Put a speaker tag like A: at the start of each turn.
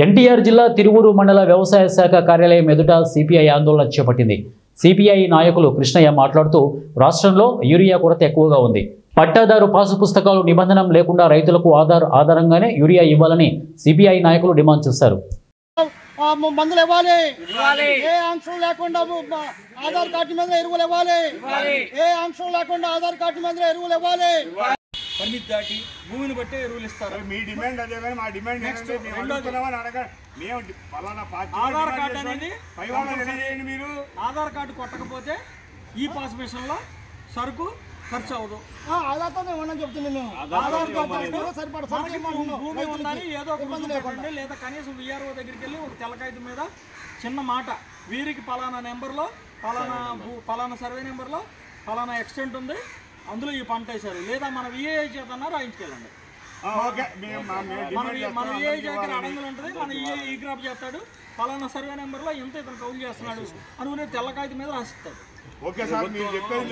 A: ఎన్టీఆర్ జిల్లా తిరువూరు మండల వ్యవసాయ శాఖ కార్యాలయం ఎదుట సిపిఐ ఆందోళన చేపట్టింది. సిపిఐ నాయకులు కృష్ణయ్య మాట్లాడుతూ రాష్ట్రంలో యూరియా కొరత ఎక్కువగా ఉంది. పట్టాదారు పాసు పుస్తకాలు నిబంధన లేకుండా రైతులకు ఆధారంగానే యూరియా ఇవ్వాలని సిపిఐ నాయకులు డిమాండ్ చేశారు.
B: మందులు ఇవ్వాలి, ఏ ఆంక్షలు లేకుండా ఆధార్ కార్డు మీద ఎరువులు ఇవ్వాలి, ఏ ఆంక్షలు లేకుండా ఆధార్ కార్డు మీద ఎరువులు ఇవ్వాలి.
C: పరిమితి దాటి భూమిని బట్టే ఎరువులు ఇస్తారు.
D: మీ డిమాండ్ అదే కానీ మా డిమాండ్
C: ఆధార్ కార్డు అనేది
D: మీరు
C: ఆధార్ కార్డు కొట్టకపోతే ఈ పాస్ మిషన్ లో సరుకు ఖర్చు అవ్వదు.
B: ఆధార్తో చెప్తున్నాను,
C: భూమి ఉండాలి, ఏదో ఒక పెట్టండి, లేదా కనీసం విఆర్ఓ దగ్గరికి వెళ్ళి ఒక తెల్లకాయత మీద చిన్న మాట, వీరికి పలానా నెంబర్లో పలానా సర్వే నెంబర్లో పలానా ఎక్స్టెంట్ ఉంది, అందులో ఈ పంట వేశారు, లేదా మన విఏఐ చేత అన్నారు రాయించుకెళ్ళండి. మన విఏఐ దగ్గర అడంగులు ఉంటుంది, మన ఈ క్రాప్ చేస్తాడు, పలానా సర్వే నెంబర్లో ఎంత ఇతను కౌలు చేస్తున్నాడు అనుకునే తెల్లకాయత మీద రాసిస్తాడు.
D: ఓకే సార్, మీరు చెప్పారు